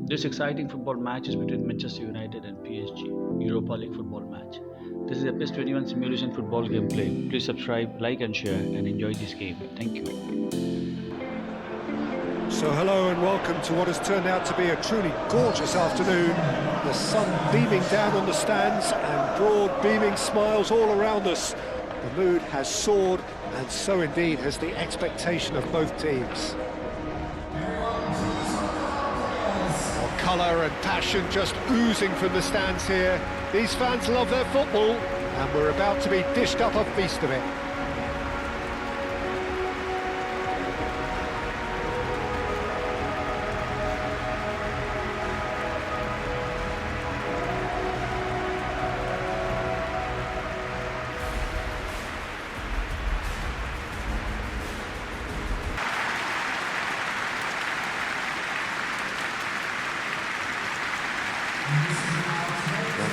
This exciting football match is between Manchester United and PSG, Europa League football match. This is a PES 21 simulation football gameplay. Please subscribe, like and share and enjoy this game. Thank you. So hello and welcome to what has turned out to be a truly gorgeous afternoon. The sun beaming down on the stands and broad beaming smiles all around us. The mood has soared, and so indeed has the expectation of both teams. Colour and passion just oozing from the stands here. These fans love their football, and we're about to be dished up a feast of it.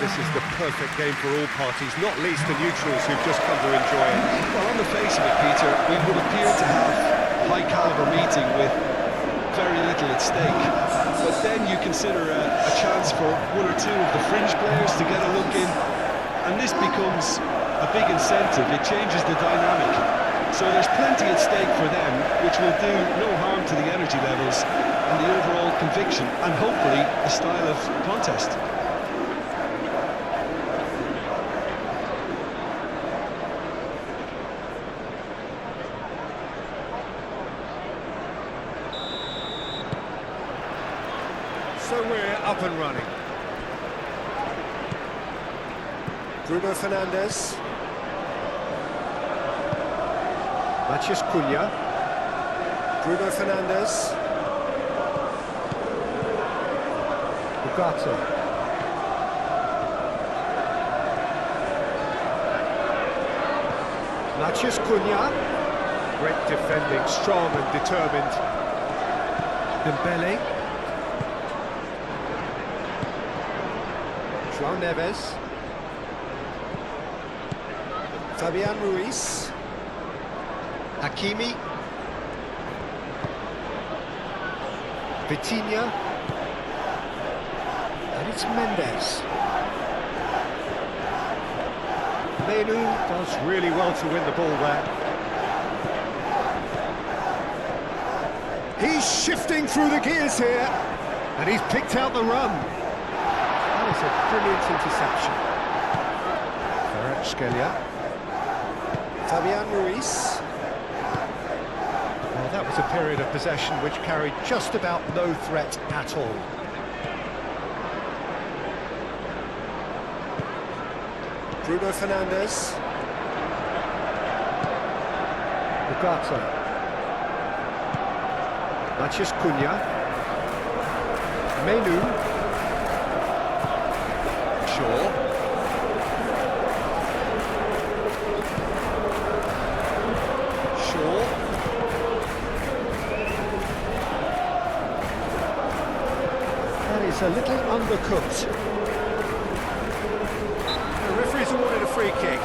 This is the perfect game for all parties, not least the neutrals who've just come to enjoy it. Well, on the face of it, Peter, we would appear to have a high-caliber meeting with very little at stake. But then you consider a chance for one or two of the fringe players to get a look in, and this becomes a big incentive. It changes the dynamic. So there's plenty at stake for them, which will do no harm to the energy levels and the overall conviction, and hopefully the style of contest. So we're up and running. Bruno Fernandes. Matheus Cunha. Bruno Fernandes. Ugarte. Matheus Cunha. Great defending, strong and determined. Dembele. João Neves. Fabian Ruiz. Hakimi. Vitinha. And it's Mendes. Menu does really well to win the ball there. He's shifting through the gears here, and he's picked out the run. That is a brilliant interception. Kvaratskhelia. Fabian Ruiz. Well, that was a period of possession which carried just about no threat at all. Bruno Fernandes. Ugarte. Matheus Cunha. Menu. Shaw. That is a little undercooked. The referee's awarded a free kick.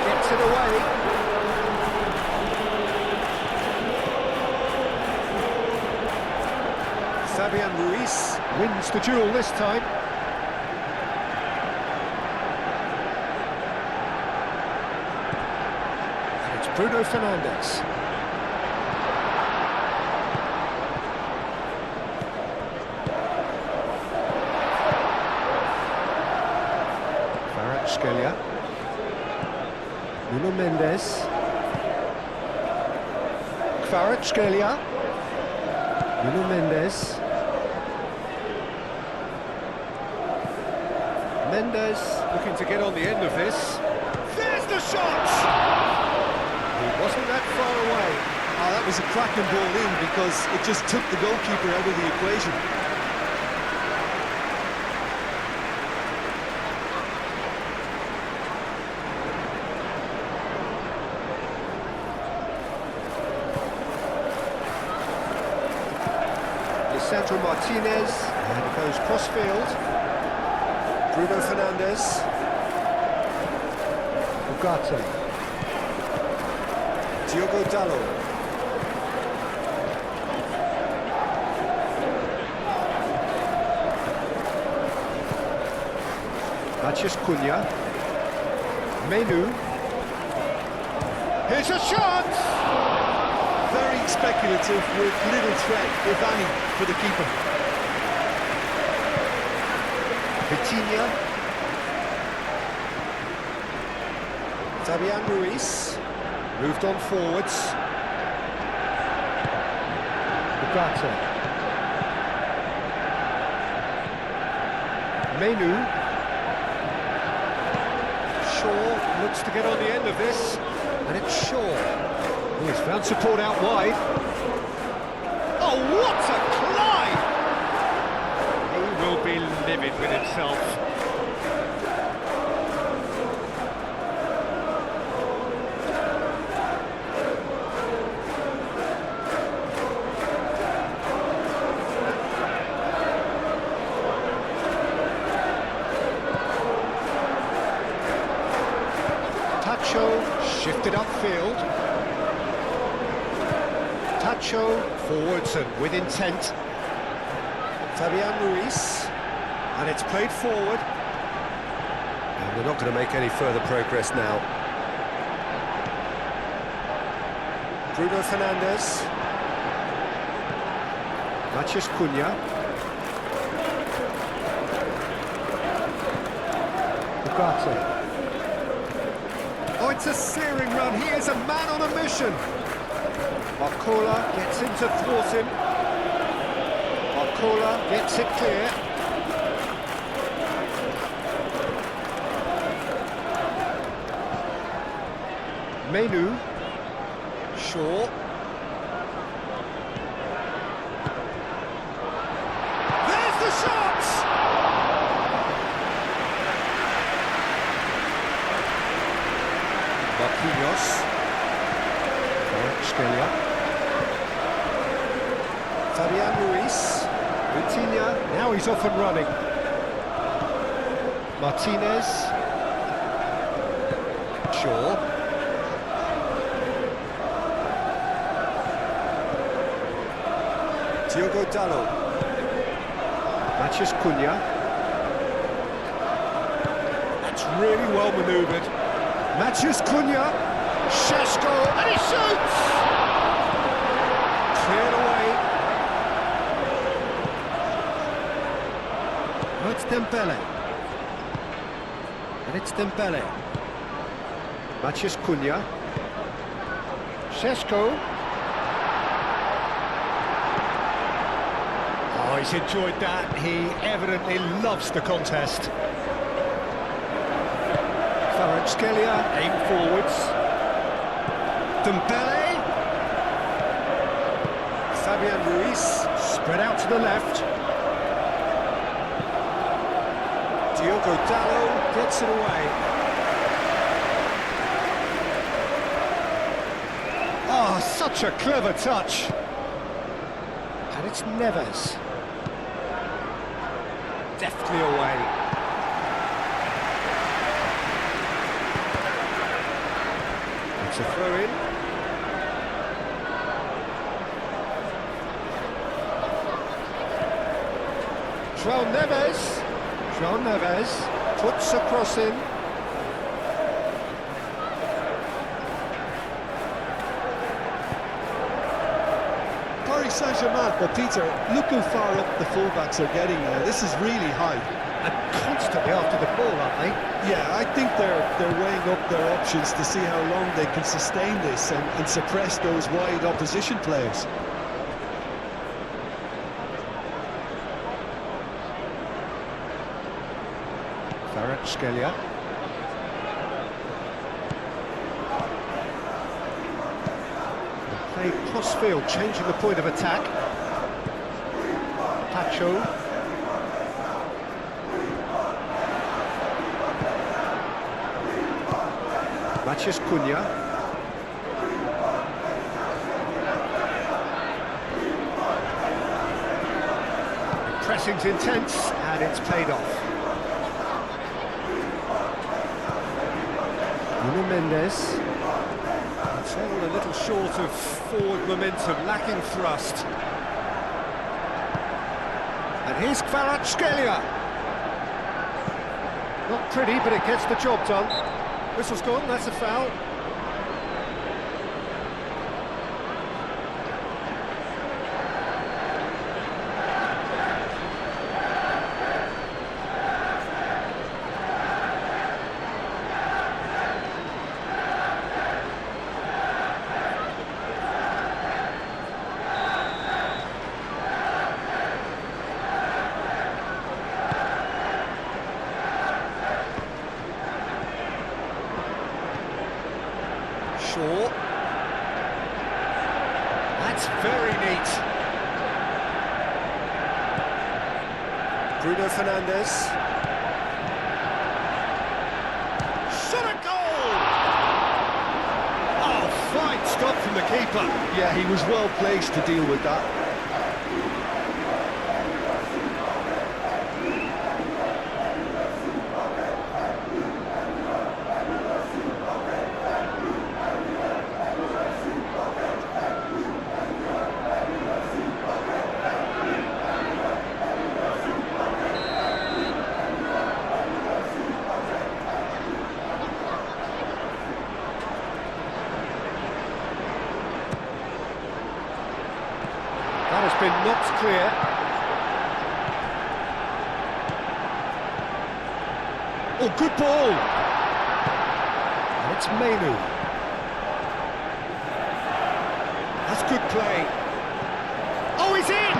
Gets it away. Fabian Ruiz wins the duel this time. And it's Bruno Fernandes. Kvaratskhelia. Nuno Mendes. Kvaratskhelia. Nuno Mendes. Mendes looking to get on the end of this. There's the shot! He wasn't that far away. Oh, that was a cracking ball in because it just took the goalkeeper out of the equation. Lisandro Martinez, and it goes cross-field. Bruno Fernandes. Ugarte. Diogo Dalot. Matheus Cunha. Menu. Here's a shot! Very speculative with little threat, if any, for the keeper. Vitinha. Fabian Ruiz. Moved on forwards. Ugarte. Menu. Shaw looks to get on the end of this, and it's Shaw. Oh, he's found support out wide. Oh, what a climb! He will be livid with himself. Tacho shifted upfield. Tacho forwards and with intent. Fabian Ruiz, and it's played forward. And they're not going to make any further progress now. Bruno Fernandes. Matheus Cunha. Ugarte. Oh, it's a searing run. He is a man on a mission. Barcola gets in to thwart him. Barcola gets it clear. Menu. Shaw. There's the shot! Marquinhos. Scalia. Fabian Ruiz. Vitinha. Now he's off and running. Martinez. Shaw. Diogo Dalot. Matheus Cunha. That's really well manoeuvred. Matheus Cunha. Šeško, and he shoots! Cleared away. Oh, it's Dembele. And it's Dembele. Matheus Cunha. Šeško. Oh, he's enjoyed that. He evidently loves the contest. Scalia, aim forwards. Dembele. Fabian Ruiz, spread out to the left. Diogo Dalot gets it away. Oh, such a clever touch. And it's Neves. Deftly away. It's a throw-in. João Neves puts a cross in. Paris Saint-Germain, but Peter, look how far up the fullbacks are getting now. This is really high. And constantly after the ball, aren't they? Yeah, I think they're weighing up their options to see how long they can sustain this and suppress those wide opposition players. Scalia. Play cross-field, changing the point of attack. Tacho. Matheus Cunha. Pressing's intense, and it's paid off. Nuno Mendes. It's all a little short of forward momentum, lacking thrust. And here's Kvaratskhelia. Not pretty, but it gets the job done. Whistle's gone, that's a foul. Shaw. That's very neat. Bruno Fernandes. Shot a goal! Oh, fine stop from the keeper. Yeah, he was well placed to deal with that. That has been knocked clear. Oh, good ball! And it's Menu. That's good play. Oh, he's in!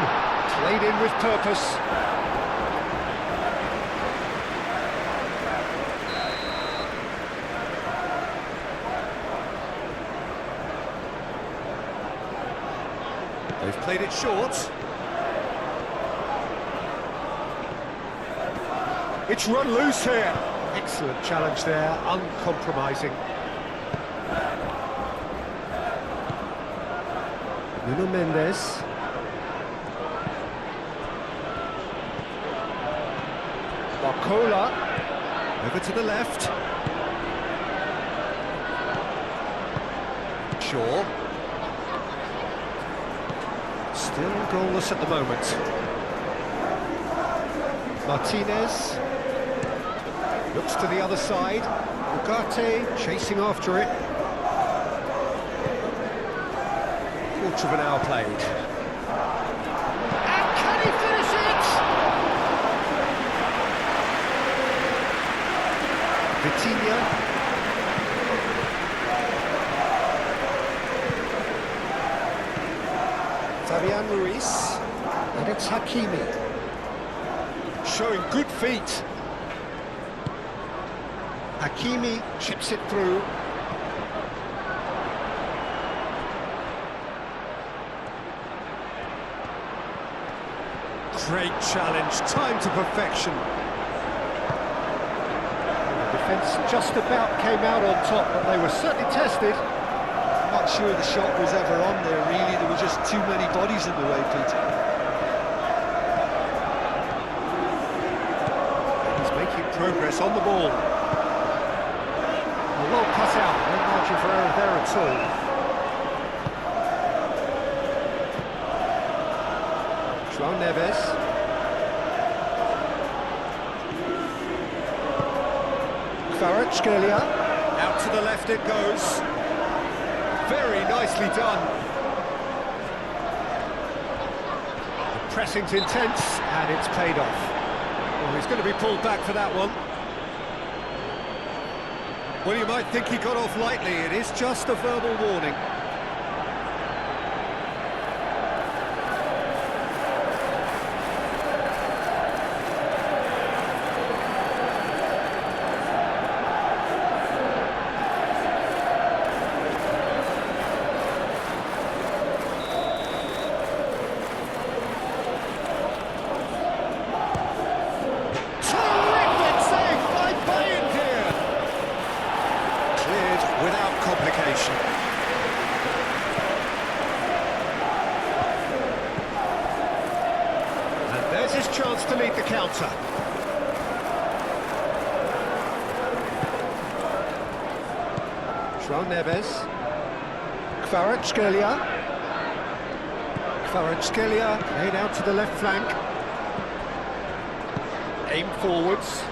Played in with purpose. They've played it short. It's run loose here. Excellent challenge there, uncompromising. Nuno Mendes. Barcola. Over to the left. Shaw. Still goalless at the moment. Martinez looks to the other side. Ugarte chasing after it. Quarter of an hour played. And can he finish it? Vitinha. Fabian Ruiz, and it's Hakimi, showing good feet. Hakimi chips it through. Great challenge, time to perfection. The defence just about came out on top, but they were certainly tested. Not sure the shot was ever on there, really. There were just too many bodies in the way, Pete. He's making progress on the ball. Well cut out, no margin for error there at all. João Neves. Kvaratskhelia. Out to the left it goes. Very nicely done. The pressing's intense, and it's paid off. Well, he's going to be pulled back for that one. Well, you might think he got off lightly. It is just a verbal warning. Without complication. his chance to lead the counter. João Neves. Kvaratskhelia. Kvaratskhelia played out to the left flank. Aim forwards.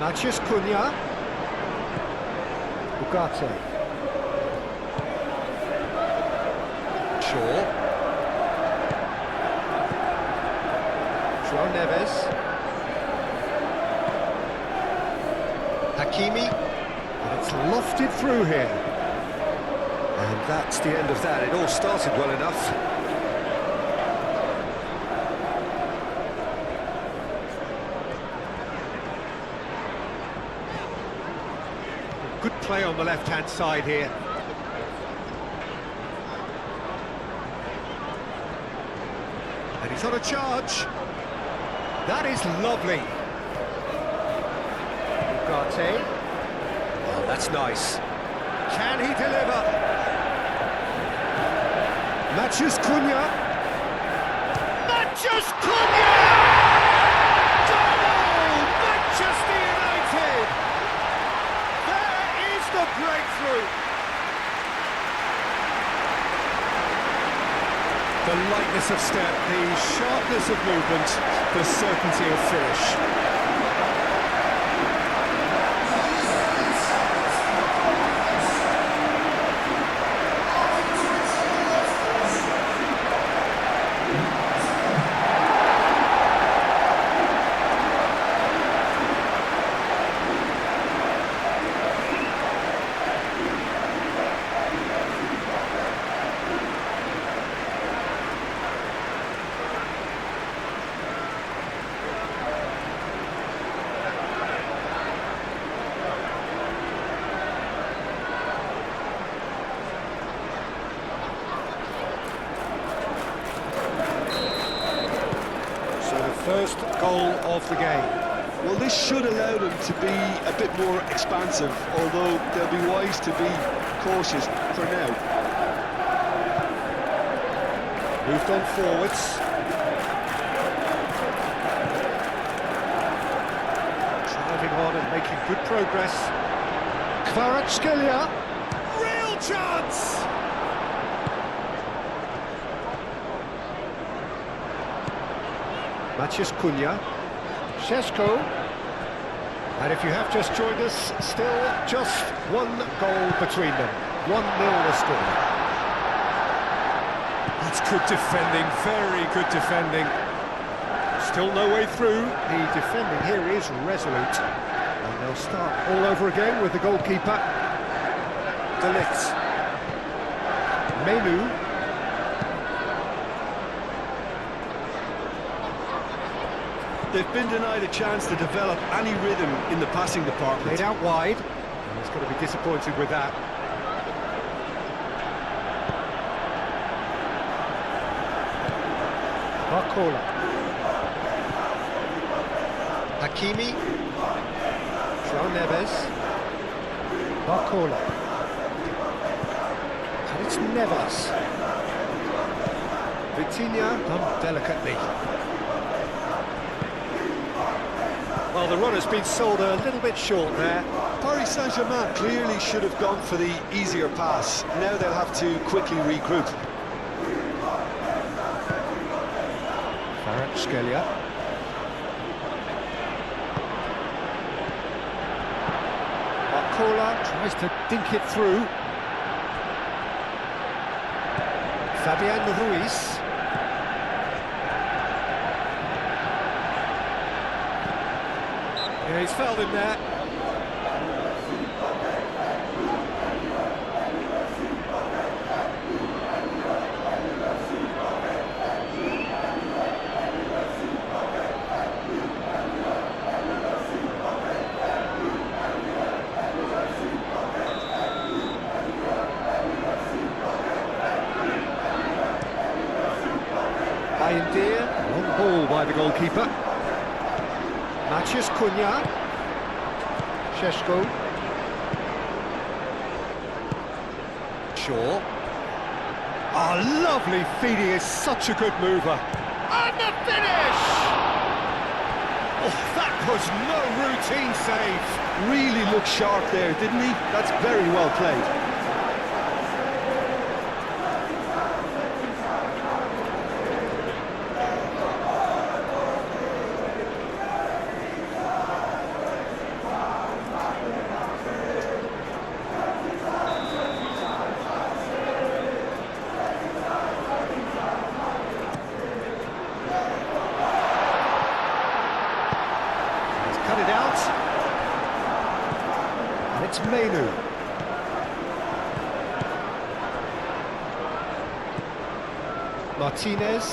Matheus Cunha. Ugarte. Shaw. João Neves. Hakimi. And it's lofted through here. And that's the end of that. It all started well enough. Good play on the left-hand side here. And he's on a charge. That is lovely. Ugarte. Oh, that's nice. Can he deliver? Matheus Cunha. Matheus Cunha! Goal! Manchester United! There is the breakthrough. The lightness of step, the sharpness of movement, the certainty of finish. First goal of the game. Well, this should allow them to be a bit more expansive, although they'll be wise to be cautious for now. Moved on forwards. Driving on and making good progress. Kvaratskhelia. Real chance! Matheus Cunha. Šeško. And if you have just joined us, still just one goal between them. 1-0 the score. That's good defending, very good defending. Still no way through. The defending here is resolute. And they'll start all over again with the goalkeeper. De Ligt. Menu. They've been denied a chance to develop any rhythm in the passing department. Played out wide. And he's going to be disappointed with that. Barcola. Hakimi. João Neves. Barcola. And it's Neves. Vitinha done delicately. Well, the run has been sold a little bit short there. Paris Saint-Germain clearly should have gone for the easier pass. Now they'll have to quickly regroup. Kvaratskhelia. Barcola tries to dink it through. Fabian Ruiz. Yeah, he's fouled him there. Long ball by the goalkeeper. Matheus Cunha. Šeško. Shaw. Oh, lovely feeding, is such a good mover. And the finish! Oh, that was no routine save. Really looked sharp there, didn't he? That's very well played. Cut it out. And it's Menu. Martinez.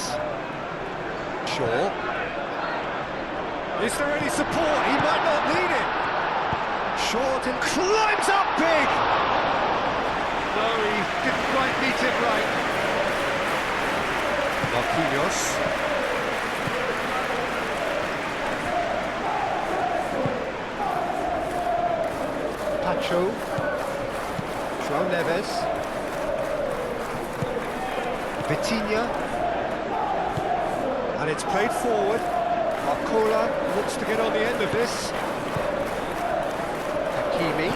Shaw. Is there any support? He might not need it. Short and climbs up big. No, he didn't quite meet it right. Marquinhos. Pacho, João Neves, Vitinha, and it's played forward. Marcola looks to get on the end of this. Hakimi,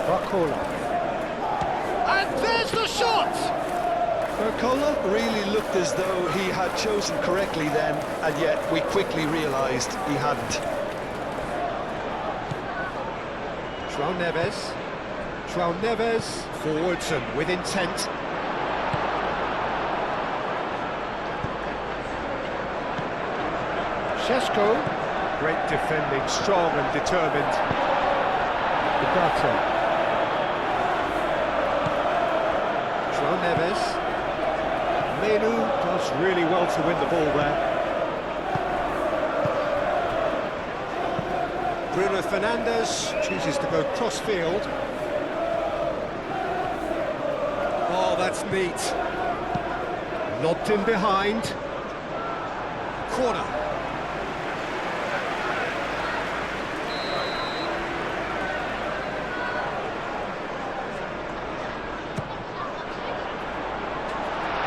Marcola, and there's the shot! Marcola really looked as though he had chosen correctly then, and yet we quickly realised he hadn't. João Neves, forwards and with intent. Šeško, great defending, strong and determined. Ugarte. João Neves. Menu does really well to win the ball there. Bruno Fernandes chooses to go cross-field. Oh, that's neat. Lobbed in behind. Corner.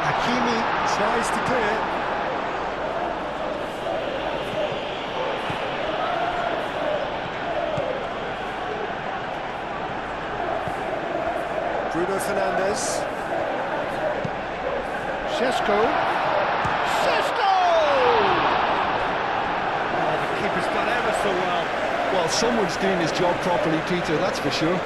Hakimi tries to clear. Bruno Fernandes. Šeško. Šeško! Oh, the keeper's done ever so well. Well, someone's doing his job properly, Peter, that's for sure.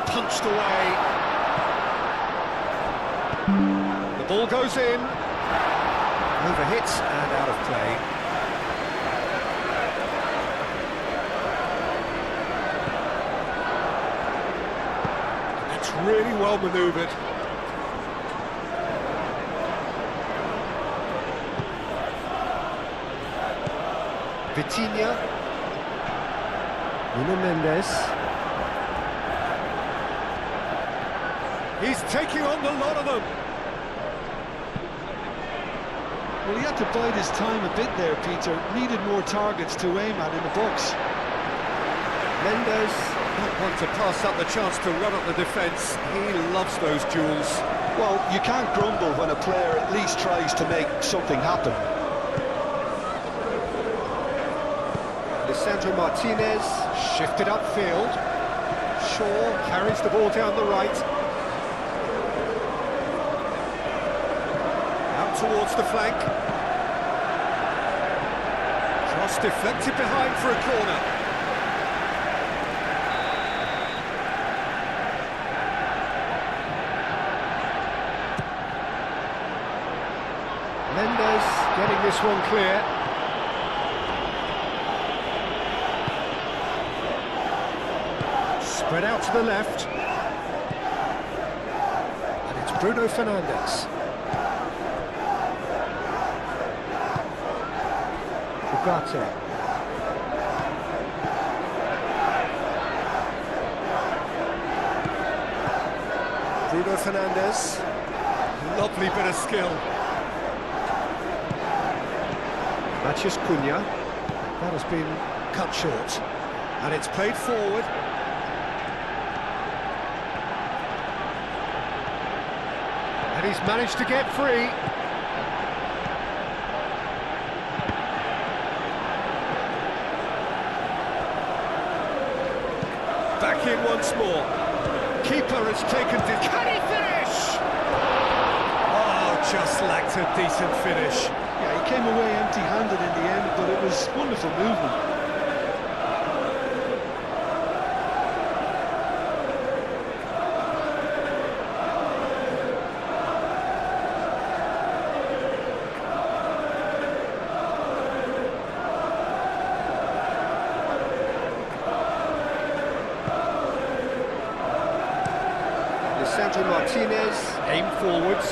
Punched away. The ball goes in. Overhit and out of play. It's really well manoeuvred. Vitinha. Nuno Mendes. He's taking on the lot of them. Well, he had to bide his time a bit there, Peter. Needed more targets to aim at in the box. Mendes not want to pass up the chance to run up the defence. He loves those duels. Well, you can't grumble when a player at least tries to make something happen. Lisandro Martinez shifted upfield. Shaw carries the ball down the right. Towards the flank. Cross deflected behind for a corner. Mendes getting this one clear. Spread out to the left. And it's Bruno Fernandes. Ugarte. Bruno Fernandes. Lovely bit of skill. Matheus Cunha. That has been cut short. And it's played forward. And he's managed to get free. Back in once more. Keeper has taken... Can he finish? Oh, just lacked a decent finish. Yeah, he came away empty-handed in the end, but it was wonderful movement. Sandro Martinez, aim forwards.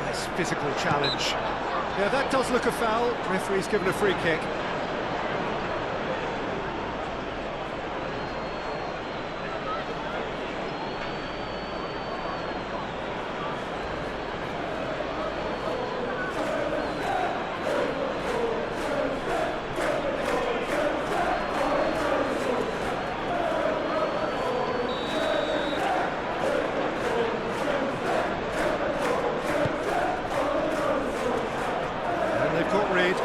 Nice physical challenge. Yeah, that does look a foul. Referee's given a free kick. Got Reid.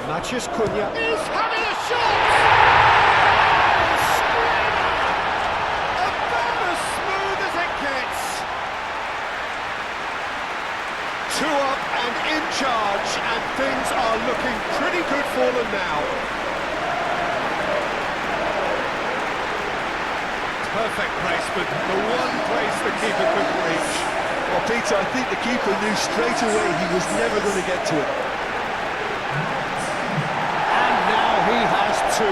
Matheus Cunha is having a shot! About as smooth as it gets. 2 up and in charge, and things are looking pretty good for them now. Perfect placement, the one place the keeper couldn't reach. Well, Peter, I think the keeper knew straight away he was never going to get to it. And now he has 2.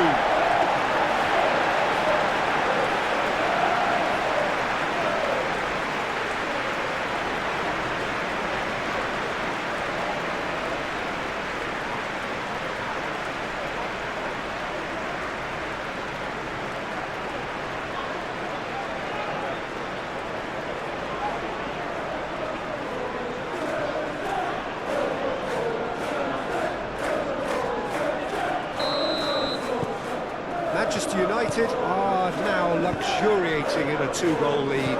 Manchester United are now luxuriating in a 2-goal lead.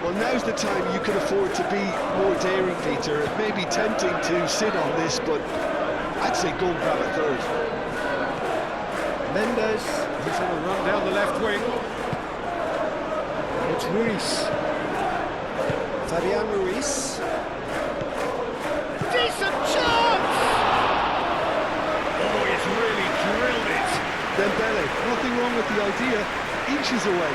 Well, now's the time you can afford to be more daring, Peter. It may be tempting to sit on this, but I'd say go and grab a third. Mendes, he's on a run down the left wing. It's Ruiz. Fabian Ruiz. Decent chance! Oh, he's really drilled it. Dembele, nothing wrong with the idea, inches away.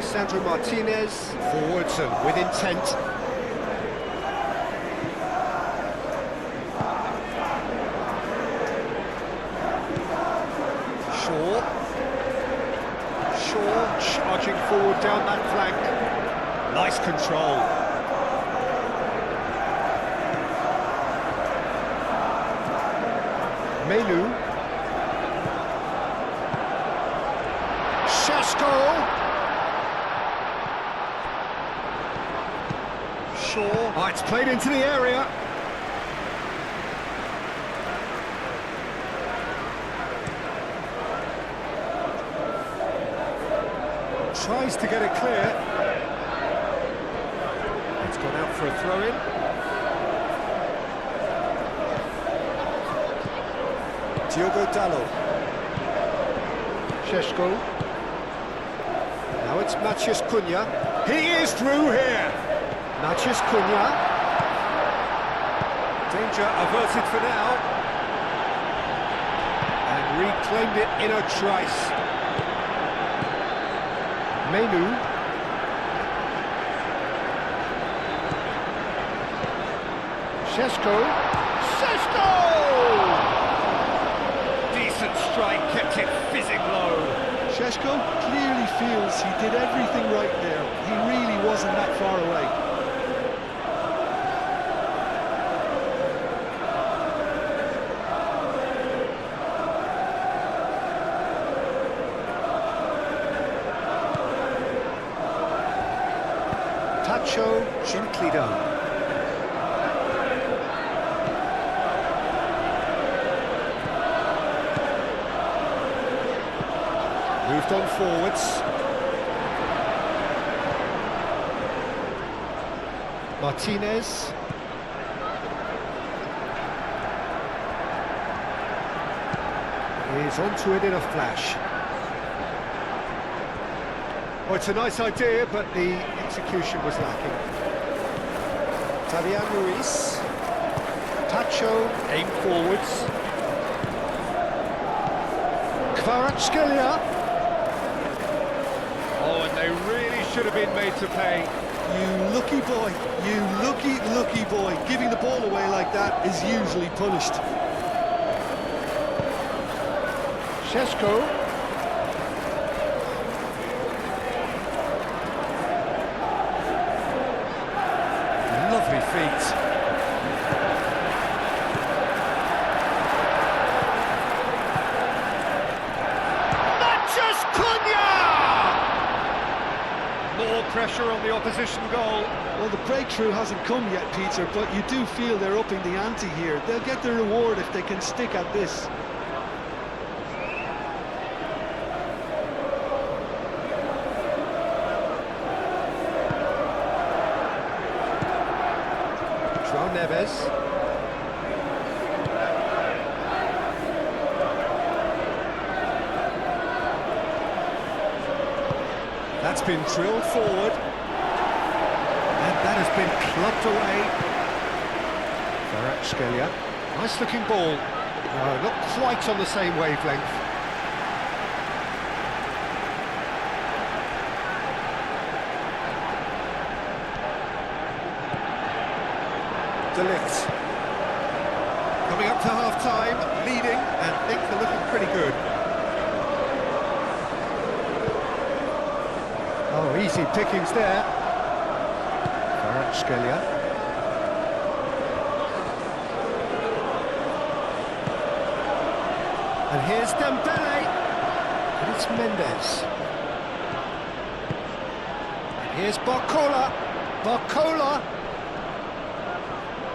Sandro Martinez, forwards and with intent. Shaw charging forward down that flank. Nice control. Menu. Šeško. Shaw. Oh, it's played into the area. Tries to get it clear. It's gone out for a throw-in. Diogo Dalot. Šeško. Now it's Matheus Cunha. He is through here. Matheus Cunha. Danger averted for now. And reclaimed it in a trice. Menu. Šeško! Decent strike, kept it fizzing low. Šeško clearly feels he did everything right there. He really wasn't that far away. Tacho gently done. Moved on forwards. Martinez. He's onto it in a flash. Well, it's a nice idea, but the execution was lacking. Fabian Ruiz. Tacho, aim forwards. Kvaratskhelia. Oh, and they really should have been made to pay. You lucky boy, you lucky boy. Giving the ball away like that is usually punished. Šeško. Lovely feet. More pressure on the opposition goal. Well, the breakthrough hasn't come yet, Peter, but you do feel they're upping the ante here. They'll get the reward if they can stick at this. João Neves. That's been drilled forward. And that has been clubbed away. Kvaratskhelia. Nice looking ball. No, not quite on the same wavelength. De Ligt. Coming up to half-time, leading, and things are looking pretty good. Oh, easy pickings there. Kvaratskhelia. And here's Dembele. And it's Mendes. And here's Barcola.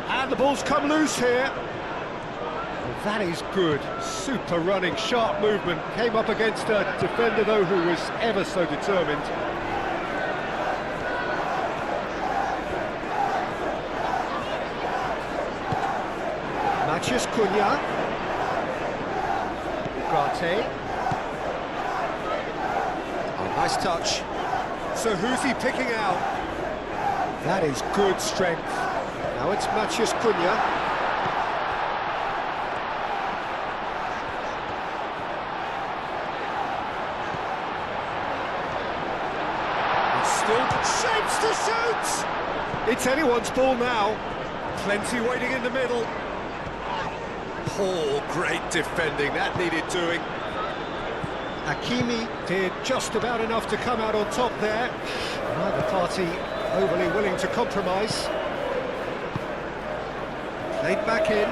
And the ball's come loose here. Well, that is good. Super running, sharp movement. Came up against a defender, though, who was ever so determined. Matheus Cunha. Ugarte. Oh, nice touch. So who's he picking out? That is good strength. Now it's Matheus Cunha. It's still shapes to shoot! It's anyone's ball now. Plenty waiting in the middle. Oh, great defending, that needed doing. Hakimi did just about enough to come out on top there. Neither party overly willing to compromise. Played back in.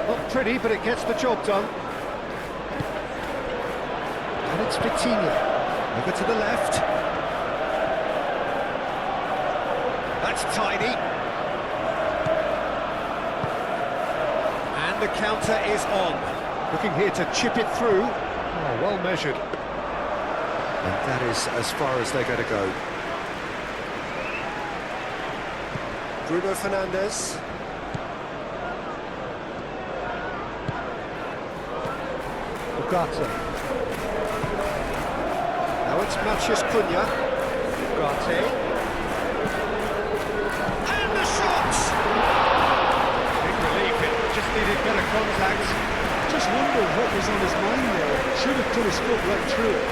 Not pretty, but it gets the job done. And it's Vitinha. Over to the left. That's tidy. And the counter is on. Looking here to chip it through. Oh, well measured. And that is as far as they're going to go. Bruno Fernandes. Ugarte. Now it's Matheus Cunha. Ugarte. And the shot! Big relief, it just needed better contact. Just wonder what was on his mind there. Should have put his foot right through it.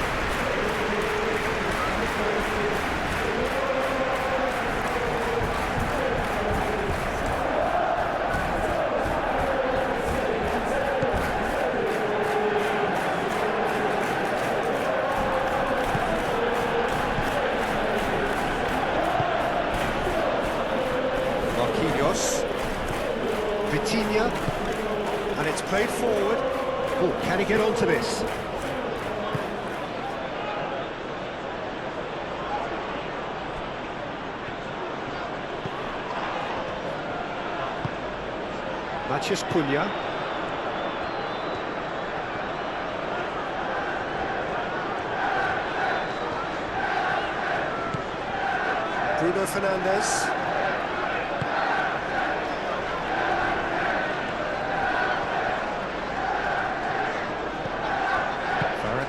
Marquinhos. Vitinha. And it's played forward. Oh, can he get onto this? Matheus Cunha. Bruno Fernandes.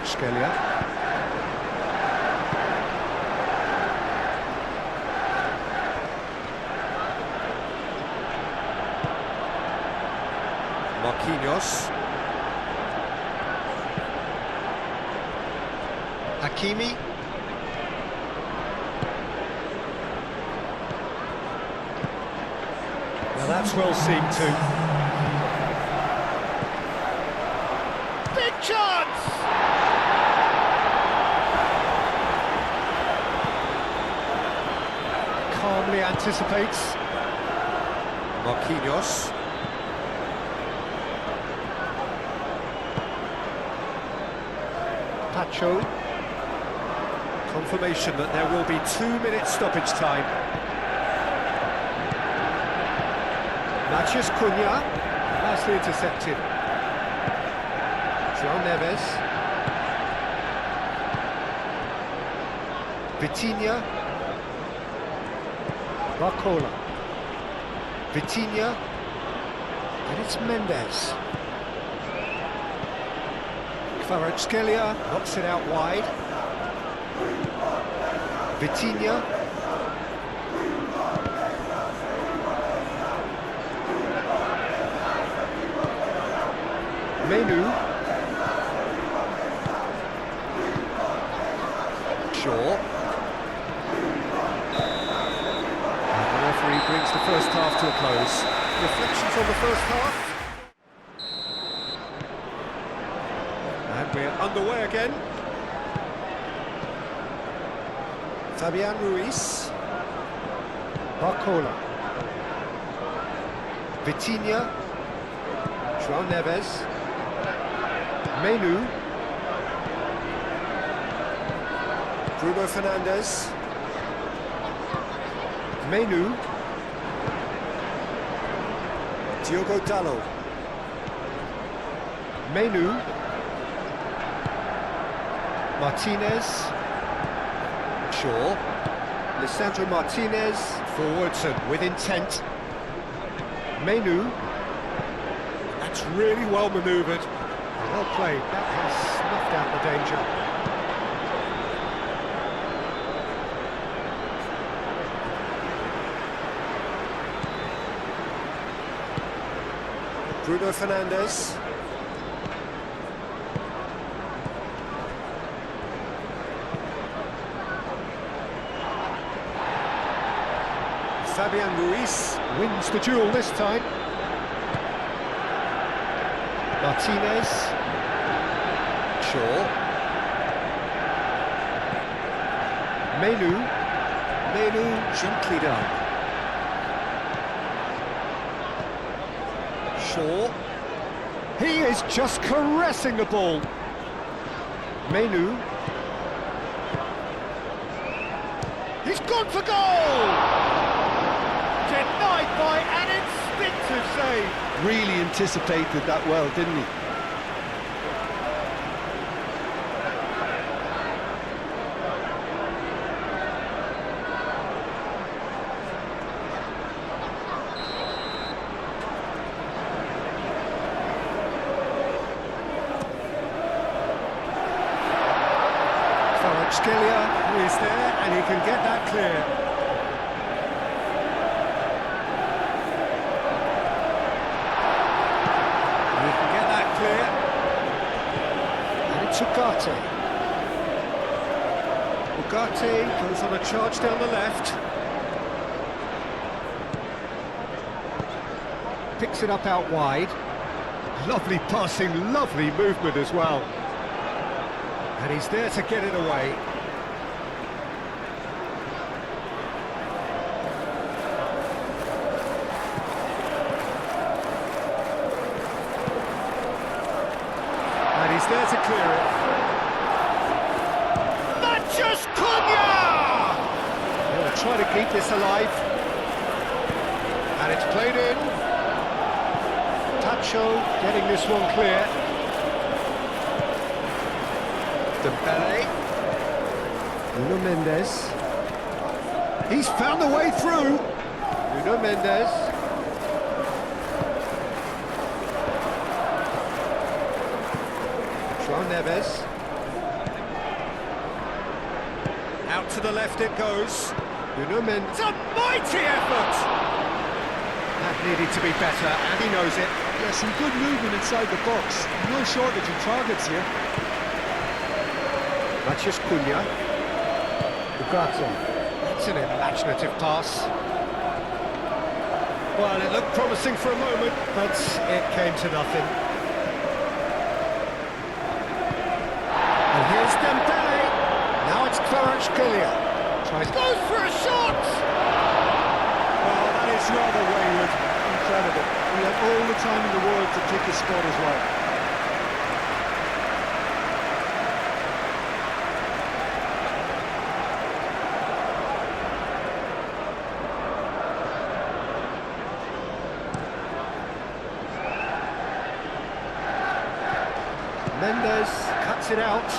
Scalia. Marquinhos. Hakimi. Now that's well seen too. Big chance! Calmly anticipates. Marquinhos. Pacho. Confirmation that there will be 2 minutes stoppage time. Matheus Cunha. Nicely intercepted. João Neves. Vitinha. Barcola. Vitinha. And it's Mendes. Kvaratskhelia knocks it out wide. Vitinha. Menu. Shaw. Brings the first half to a close. Reflections on the first half. And we're underway again. Fabian Ruiz. Barcola. Vitinha. João Neves. Menu. Bruno Fernandes. Menu. Diogo Dalot. Menu. Martinez. Shaw. Lisandro Martinez. Forwards and with intent. Menu. That's really well manoeuvred. Well played. That has snuffed out the danger. Bruno Fernandes. Fabian Ruiz wins the duel this time. Martinez. Shaw. Menu. Menu gently done. Shaw. He is just caressing the ball. Menu. He's gone for goal! Denied by an instinctive save. Really anticipated that well, didn't he? Scalia, who is there, and he can get that clear. And he can get that clear. And it's Ugarte. Ugarte goes on a charge down the left. Picks it up out wide. Lovely passing, lovely movement as well. And he's there to get it away. to keep this alive. And it's played in. Tacho getting this one clear. Dembele. Nuno Mendes. He's found a way through. Nuno Mendes. João Neves. Out to the left it goes. Nuno Mendes. It's a mighty effort! That needed to be better, and he knows it. Yeah, some good movement inside the box. No shortage of targets here. Matheus Cunha. Ugarte. That's an imaginative pass. Well, it looked promising for a moment, but it came to nothing. And here's Dembele. Now it's Kvaratskhelia. Goes for a shot! Well, that is rather wayward. Incredible. He had all the time in the world to pick his spot as well. Mendes cuts it out.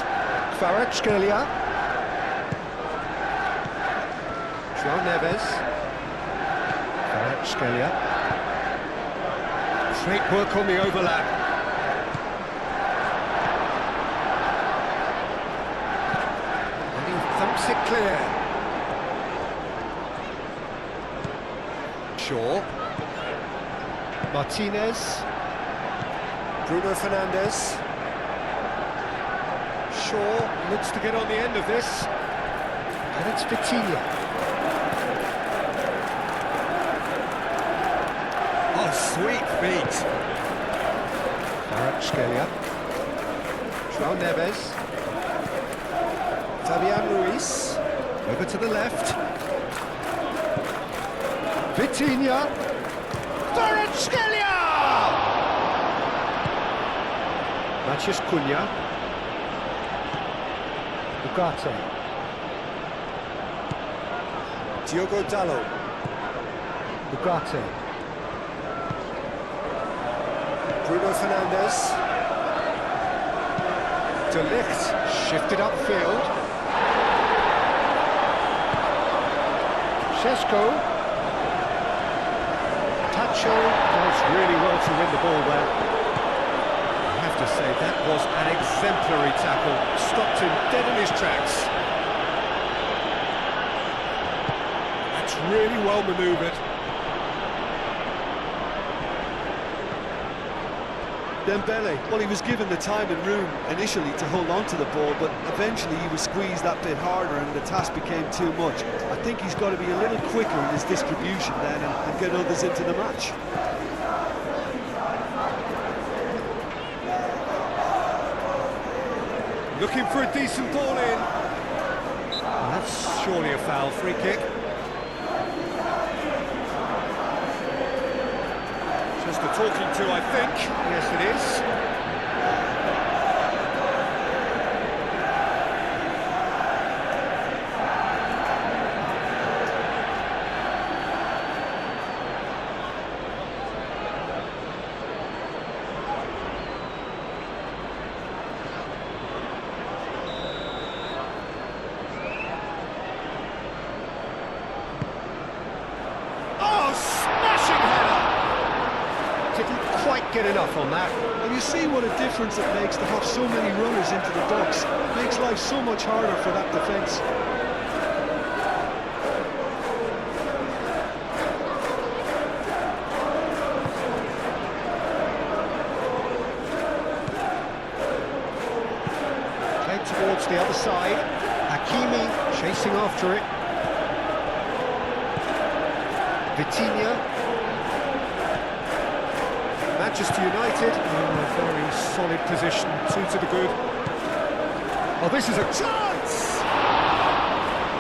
Kvaratskhelia. João Neves. Kvaratskhelia. Great work on the overlap. And he thumps it clear. Shaw. Martinez. Bruno Fernandes. Shaw looks to get on the end of this. And it's Vitinha. Sweet feet. Kvaratskhelia. João Neves. Fabian Ruiz. Over to the left. Vitinha. Kvaratskhelia! Matheus Cunha. Ugarte. Diogo Dalot. Ugarte. Bruno Fernandes. De Ligt shifted upfield. Šeško. Tacho does really well to win the ball there. I have to say, that was an exemplary tackle. Stopped him dead in his tracks. That's really well manoeuvred. Dembele, well, he was given the time and room initially to hold on to the ball, but eventually he was squeezed that bit harder and the task became too much. I think he's got to be a little quicker in his distribution then and get others into the match. Looking for a decent ball in. Well, that's surely a foul. Free kick. Just a talking to, I think. Yes, it is. Get enough on that. And you see what a difference it makes to have so many runners into the box. It makes life so much harder for that defence. Played towards the other side. Hakimi chasing after it. Vitinha. Manchester United in a very solid position, 2 to the good. Oh, this is a chance!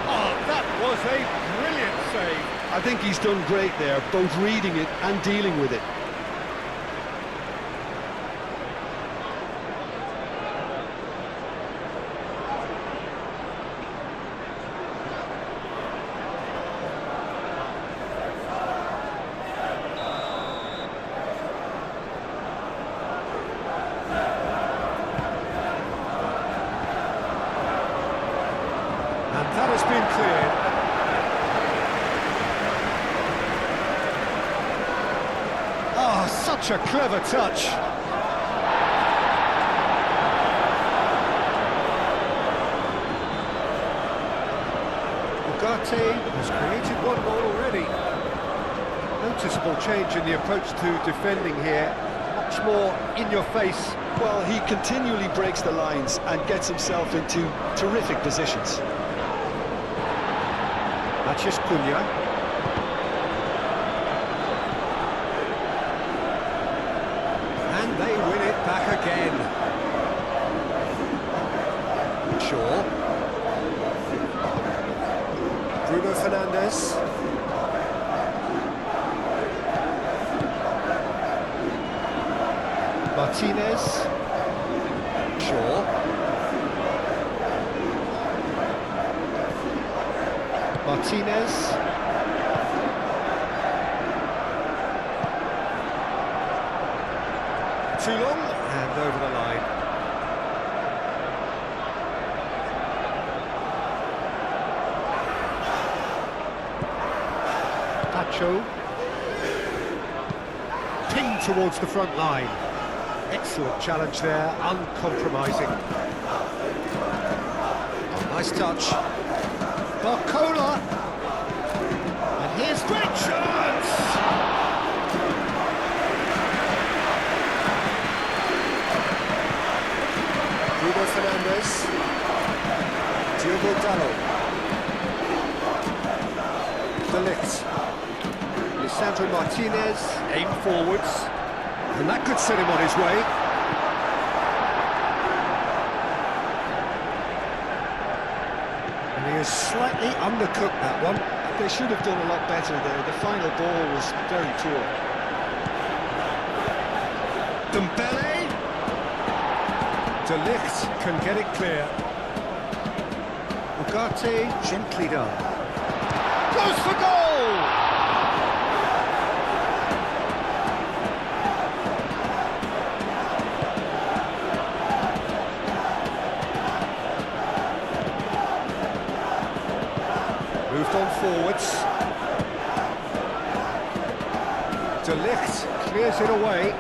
Oh, that was a brilliant save. I think he's done great there, both reading it and dealing with it. That's been cleared. Oh, such a clever touch. Ugarte has created one goal already. Noticeable change in the approach to defending here. Much more in your face. Well, he continually breaks the lines and gets himself into terrific positions. Mathias Cunha. And they win it back again. Shaw. Bruno Fernandes. Martinez. Shaw. Martinez. Too long, and over the line. Pacho. Ping towards the front line. Excellent challenge there, uncompromising. Oh, nice touch. Barcola. And here's great chance! Bruno Fernandes. Diogo Dalot. De Ligt. Lisandro Martinez, aim forwards. And that could set him on his way. And he has slightly undercooked that one. They should have done a lot better there. The final ball was very poor. Dembele. De Ligt can get it clear. Ugarte gently done. Goes for goal! Moved on forwards. De Ligt clears it away.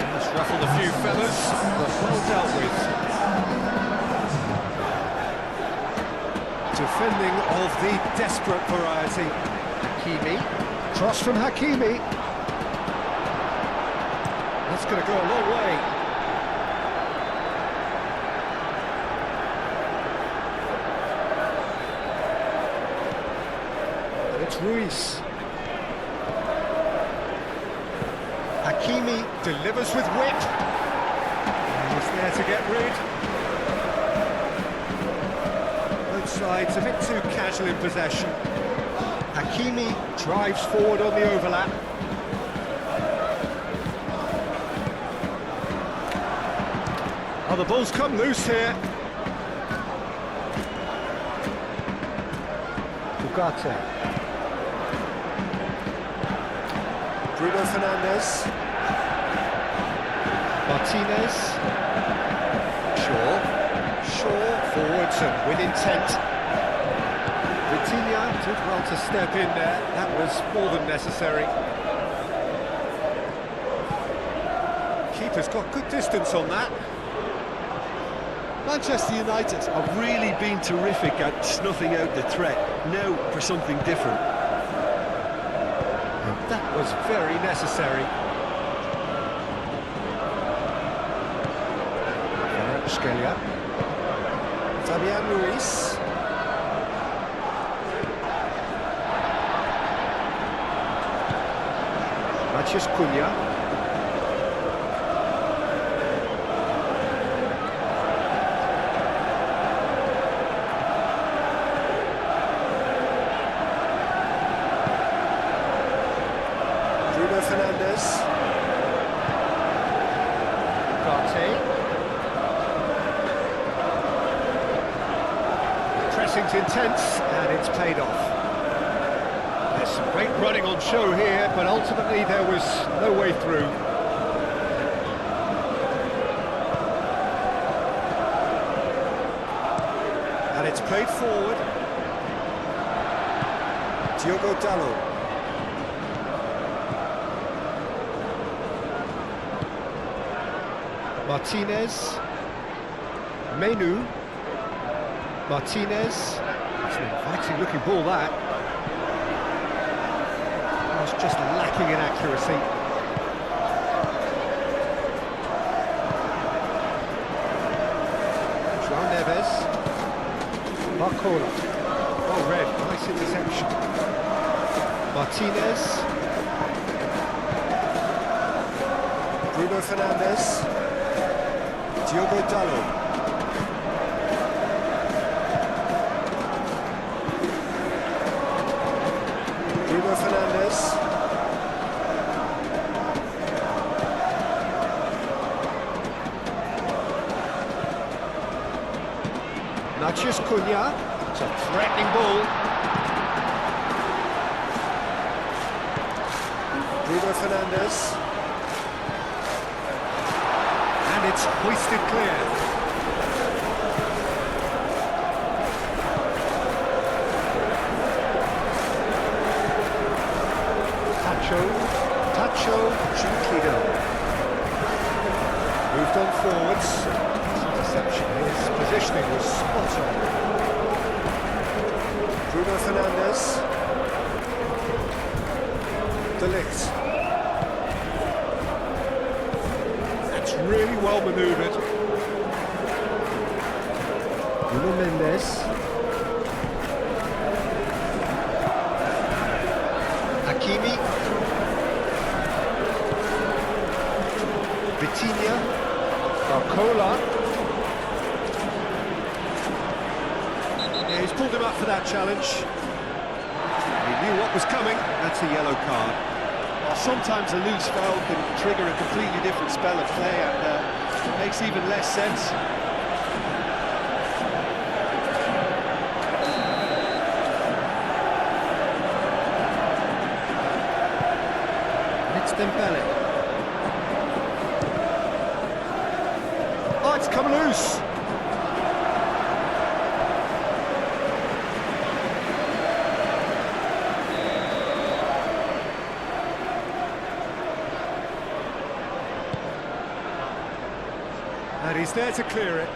Has ruffled a few feathers, but well dealt with. Defending of the desperate variety. Hakimi. Cross from Hakimi. That's going to go a long way. It's Ruiz. Hakimi delivers with whip. And he's there to get rid. Both sides a bit too casual in possession. Hakimi drives forward on the overlap. Oh, the ball's come loose here. Ugarte. Bruno Fernandes. Martinez. Shaw. Shaw forwards and with intent. Vitinha did well to step in there. That was more than necessary. Keeper's got good distance on that. Manchester United have really been terrific at snuffing out the threat. Now for something different. And that was very necessary. Scalia. Fabian Ruiz. Mathias Cunha. Bruno Fernandes. Ugarte. Pressing's intense, and it's paid off. There's some great running on show here, but ultimately there was no way through. And it's played forward. Diogo Dalot. Martinez. Menu. Martinez. It's an inviting looking ball, that. Oh, it's just lacking in accuracy. João Neves. Barcola. Oh, red. Nice interception. Martinez. Bruno Fernandes. Diogo Dalot. Bruno Fernandes. Matheus Cunha. It's a threatening ball. Bruno Fernandes. And it's hoisted clear. Tacho, gently done. Moved on forwards. Interception, his positioning was spot on. Bruno Fernandes. De Ligt. That's really well manoeuvred. Bruno Mendes. Hakimi. Vitinha. Barcola. Yeah, he's pulled him up for that challenge. He knew what was coming. That's a yellow card. Well, sometimes a loose foul can trigger a completely different spell of play, and it makes even less sense. It's Dembele. Oh, it's come loose. And he's there to clear it.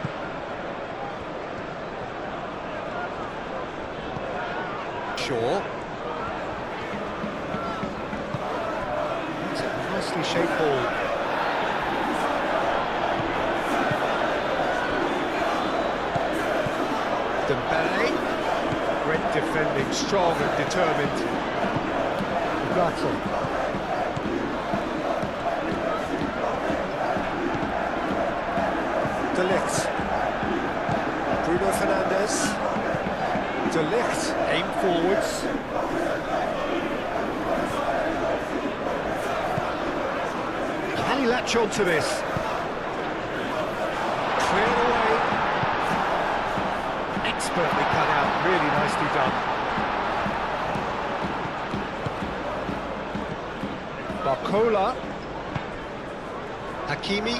Shaw. It's a nicely shaped ball. Dembele. Great defending, strong and determined. Ugarte. De Ligt. Bruno Fernandes. De Ligt. Aim forwards. Can he latch on to this? Cleared away. Expertly cut out, really nicely done. Barcola. Hakimi.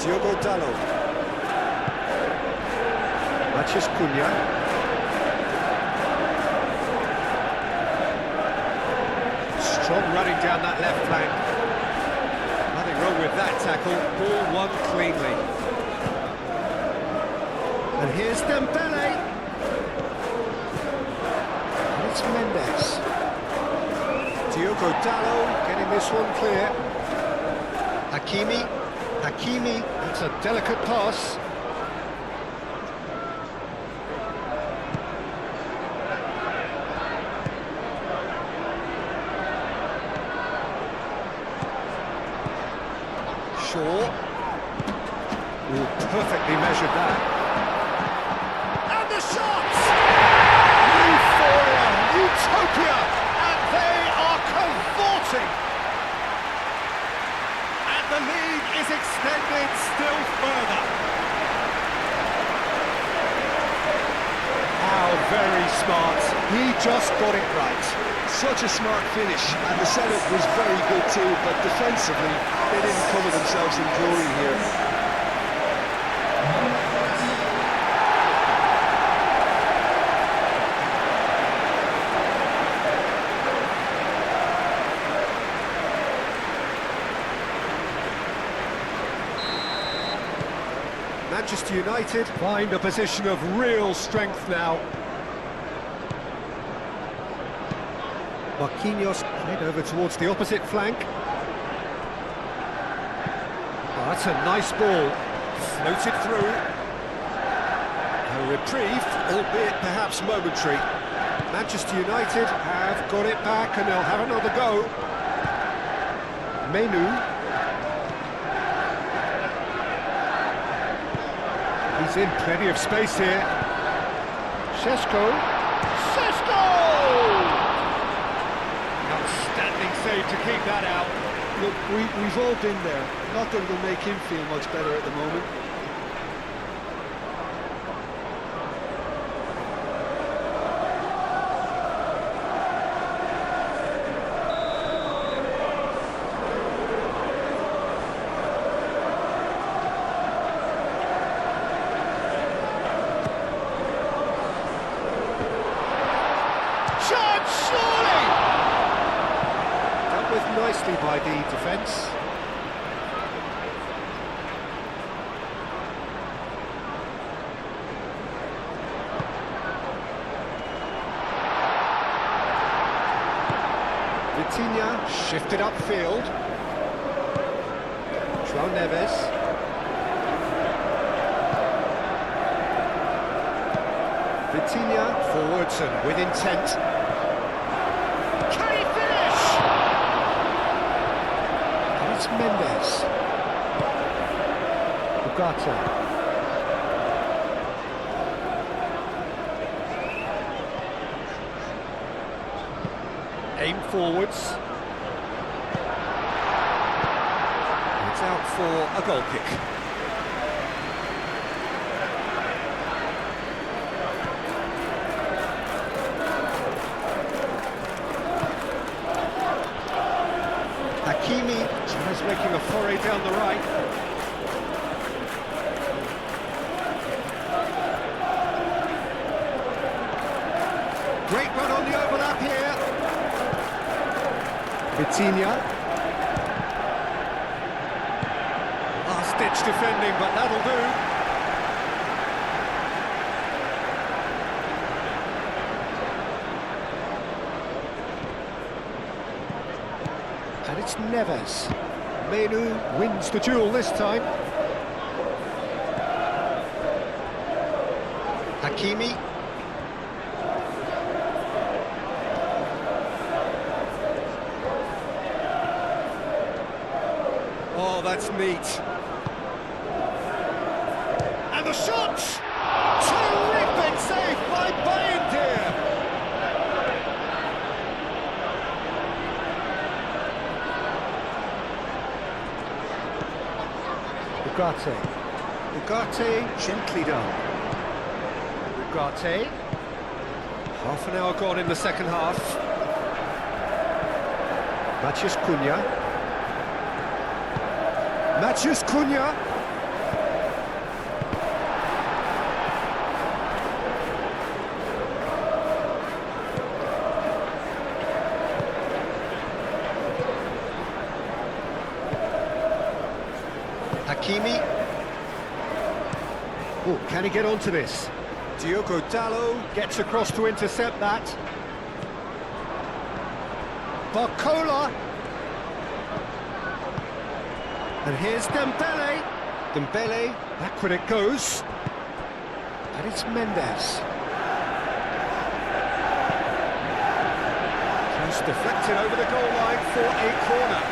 Diogo Dalot. Matheus Cunha. Strong running down that left flank. Nothing wrong with that tackle. Ball won cleanly. And here's Dembele. And it's Mendes. Diogo Dalot getting this one clear. Hakimi. Hakimi, it's a delicate pass. Shaw. Ooh, perfectly measured that. And the shots! Euphoria, utopia, and they are cavorting. The lead is extended still further. How very smart. He just got it right. Such a smart finish, and the setup was very good too, but defensively, they didn't cover themselves in glory here. Manchester United find a position of real strength now. Marquinhos played over towards the opposite flank. Oh, that's a nice ball. Floated through. A reprieve, albeit perhaps momentary. Manchester United have got it back and they'll have another go. Menu. He's in plenty of space here. Šeško. Outstanding save to keep that out. Look, we've all been there. Nothing will make him feel much better at the moment. Surely! Dealt with nicely by the defence. Vitinha shifted upfield. João Neves. Vitinha forwards and with intent. Can he finish? And it's Mendes. Ugarte. Aim forwards. It's out for a goal kick. Hakimi is making a foray down the right. Great run on the overlap here. Vitinha. Last-ditch defending, but that'll do. And it's Neves. Menu wins the duel this time. Hakimi. Oh, that's neat. And the shot! Terrific save by Bayindir! Ugarte, gently done. Ugarte. Half an hour gone in the second half. Matheus Cunha. Matheus Cunha. Hakimi. Oh, can he get onto this? Diogo Dalot gets across to intercept that. Barcola. And here's Dembele. Dembele, backward it goes. And it's Mendes. Just deflected over the goal line for a corner.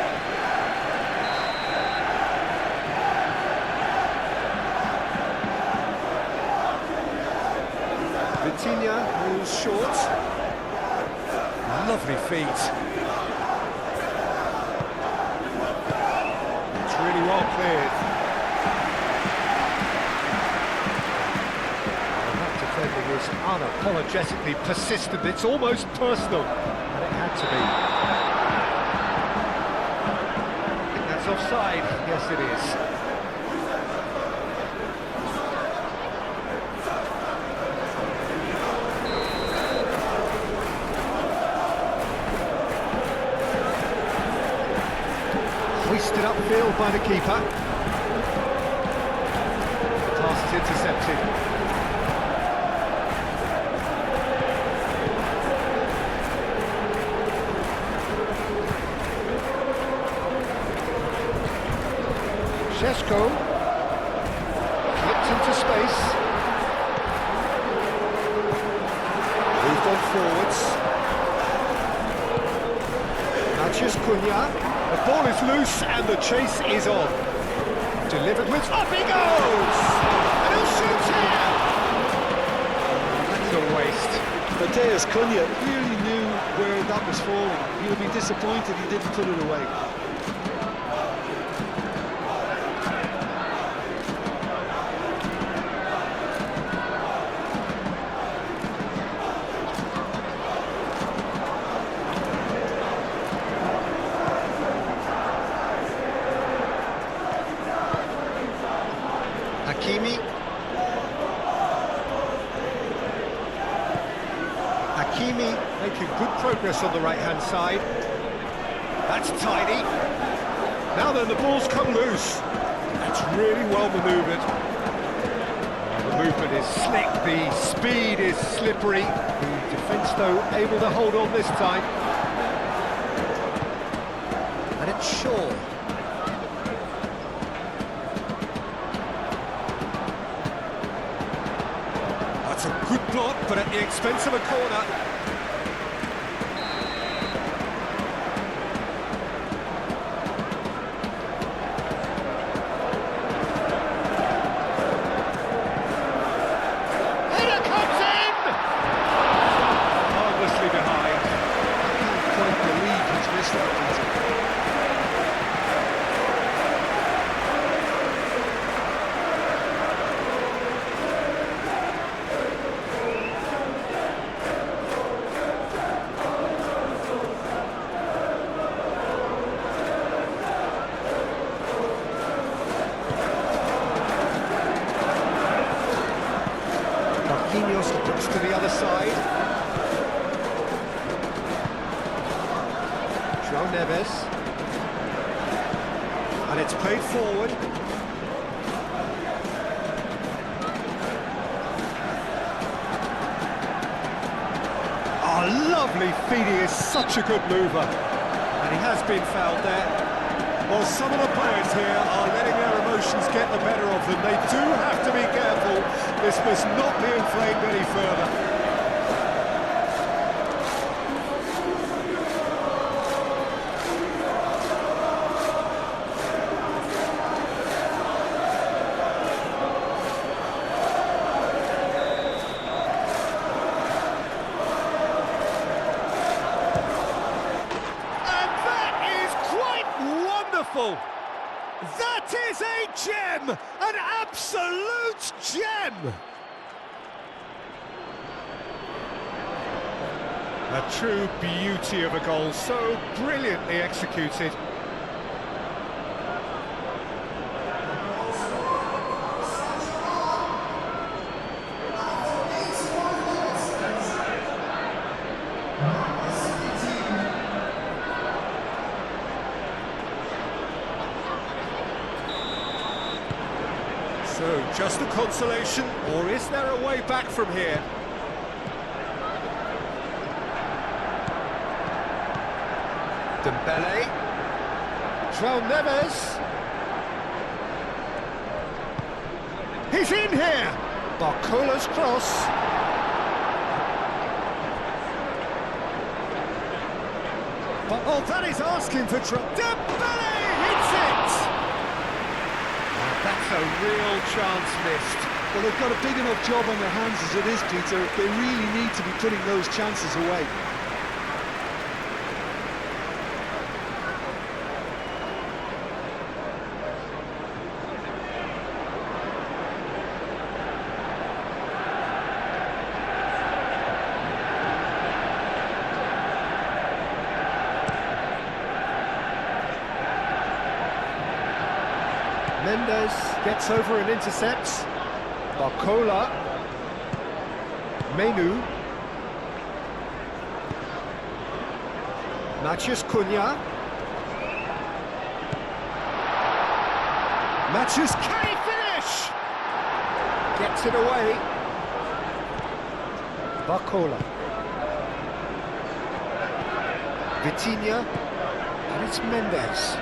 Vitinha moves short. Lovely feet. It's really well cleared. And that defending is unapologetically persistent. It's almost personal. And it had to be. I think that's offside. Yes, it is. Hoisted upfield by the keeper. The pass is intercepted. Šeško flipped into space. Moved on forwards. Matches Cunha. The ball is loose and the chase is on. Delivered with... Up he goes! And he'll shoot here! That's a waste. Mateus Cunha really knew where that was falling. He would be disappointed he didn't put it away. Hakimi making good progress on the right-hand side. That's tidy. Now then, the ball's come loose. That's really well manoeuvred. The movement is slick, the speed is slippery. The defence, though, able to hold on this time. And it's Shaw. That's a good block, but at the expense of a corner. Header comes in! Harmlessly behind. I can't quite believe he's missed that, Peter. Marquinhos looks to the other side. João Neves. And it's played forward. Oh, lovely feed. He is such a good mover. And he has been fouled there. Well, some of the players here are letting their emotions get the better of them. They do have to be careful. This must not be inflamed any further. And that is quite wonderful. That is a gem, an absolute gem. A true beauty of a goal, so brilliantly executed. So, just a consolation, or is there a way back from here? Dembele. João Neves. He's in here! Barcola's cross. But, oh, that is asking for trouble. Dembele hits it! That's a real chance missed. Well, they've got a big enough job on their hands as it is, Peter. They really need to be putting those chances away. Mendes gets over and intercepts. Barcola. Menu. Matheus Cunha. Matheus, can he finish? Gets it away. Barcola. Vitinha. And it's Mendes.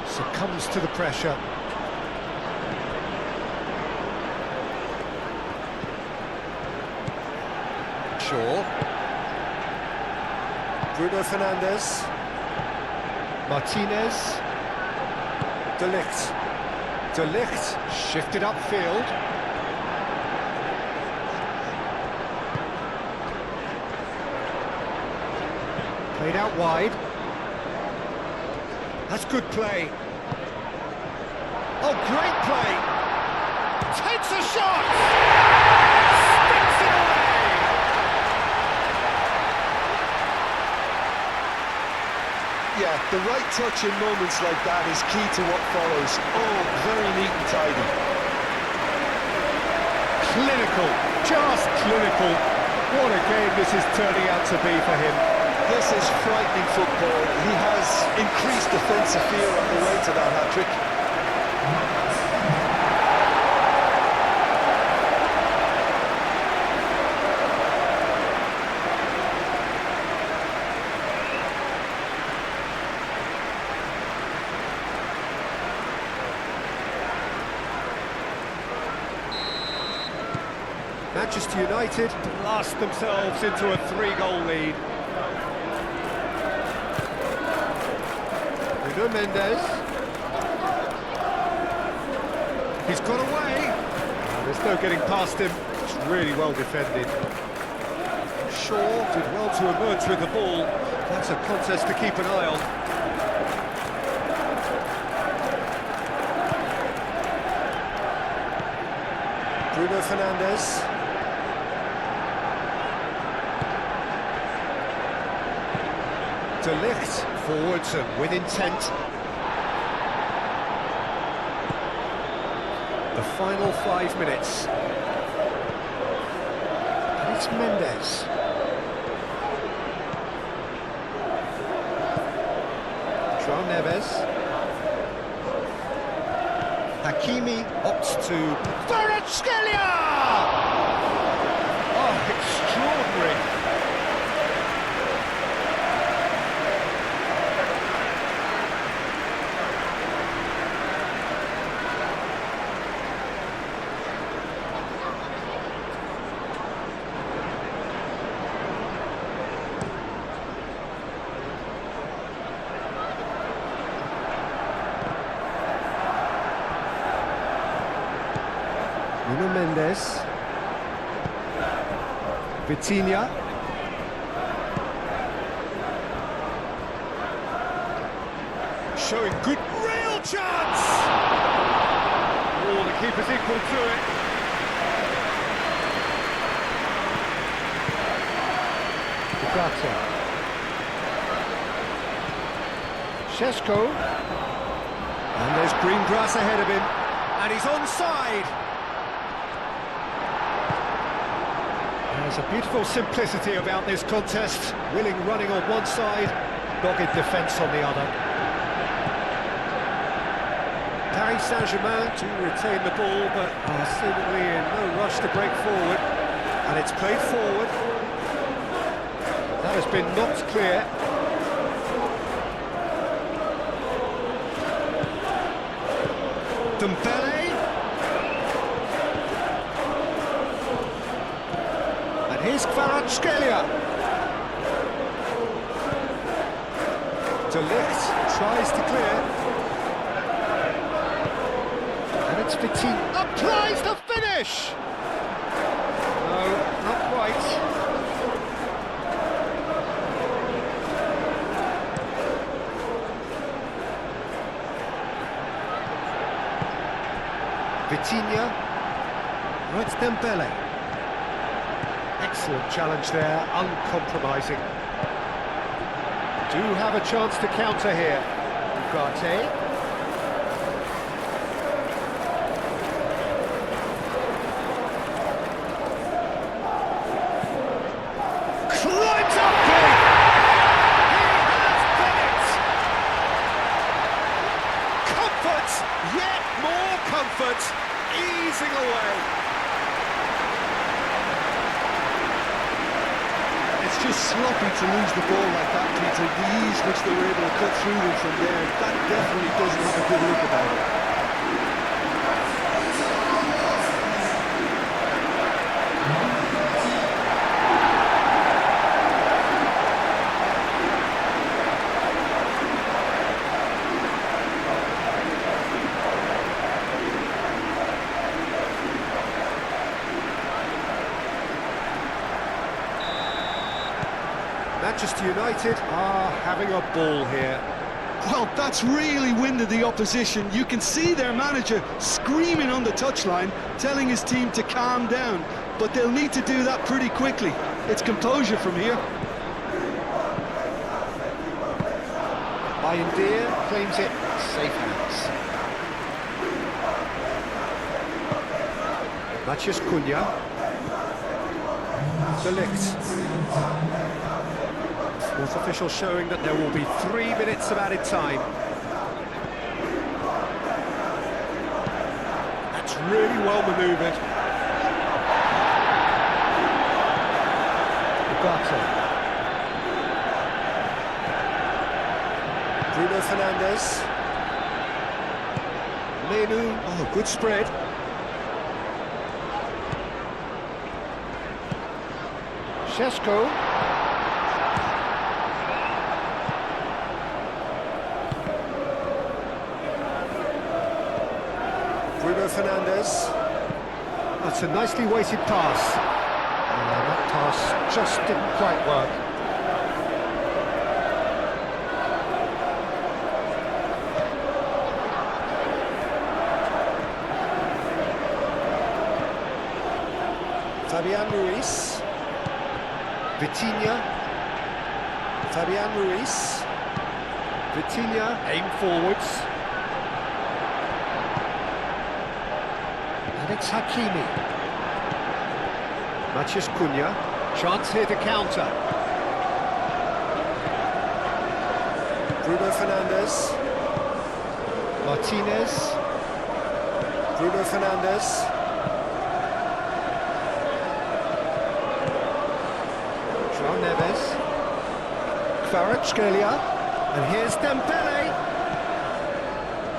Succumbs to the pressure. Shaw. Bruno Fernandes. Martinez. De Ligt. De Ligt shifted upfield. Played out wide. That's good play. Oh, great play! Takes a shot! Sticks it away! Yeah, the right touch in moments like that is key to what follows. Oh, very neat and tidy. Clinical, just clinical. What a game this is turning out to be for him. This is frightening football. He has increased defensive fear on the way to that hat-trick. Manchester United blast themselves into a 3-goal lead. Bruno Mendes. He's got away. There's no getting past him. It's really well defended. Shaw did well to emerge with the ball. That's a contest to keep an eye on. Bruno Fernandes. De Ligt forwards and with intent. The final 5 minutes. And it's Mendes. João Neves. Hakimi opts to Kvaratskhelia! Oh, extraordinary. Bruno Mendes. Vitinha. Showing good, real chance! Oh, the keeper's equal to it. Bugatti. Šeško. And there's green grass ahead of him. And he's onside. There's a beautiful simplicity about this contest. Willing running on one side, dogged defence on the other. Paris Saint-Germain to retain the ball, but are seemingly in no rush to break forward. And it's played forward. That has been knocked clear. Dembele. And here's Kvaratskhelia. De Ligt tries to clear. And it's Vitinha. Applies the finish! No, not quite. Vitinha. Oh, it's Dembele. Excellent challenge there, uncompromising. Do have a chance to counter here. Ugarte. Climbs up big! He has done it! Comfort, yet more comfort, easing away. It's just sloppy to lose the ball like that, Peter. The ease which they were able to cut through them from there, that definitely doesn't have a good look about it. Manchester United are having a ball here. Well, that's really winded the opposition. You can see their manager screaming on the touchline, telling his team to calm down. But they'll need to do that pretty quickly. It's composure from here. Bayindir claims it safe hands. Matheus Cunha. De Ligt. Sports official showing that there will be 3 minutes of added time. That's really well manoeuvred. Ugarte. Bruno Fernandes. Menu. Oh, good spread. Šeško. Bruno Fernandes. That's a nicely weighted pass. That pass just didn't quite work. Fabian Ruiz. Vitinha. Fabian Ruiz. Vitinha, aim forwards. And it's Hakimi. Matheus Cunha. Chance here to counter. Bruno Fernandes. Martinez. Bruno Fernandes. João Neves. Kvaratskhelia. And here's Dembele.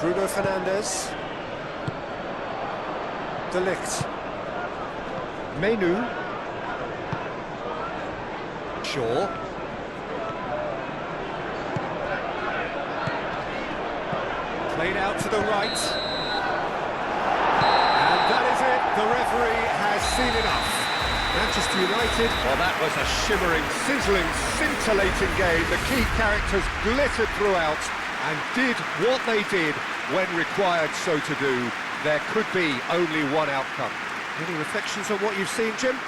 Bruno Fernandes. De Ligt. Menu. Shaw. Played out to the right. And that is it. The referee has seen enough. Manchester United, well, that was a shimmering, sizzling, scintillating game. The key characters glittered throughout and did what they did when required so to do. There could be only one outcome. Any reflections on what you've seen, Jim?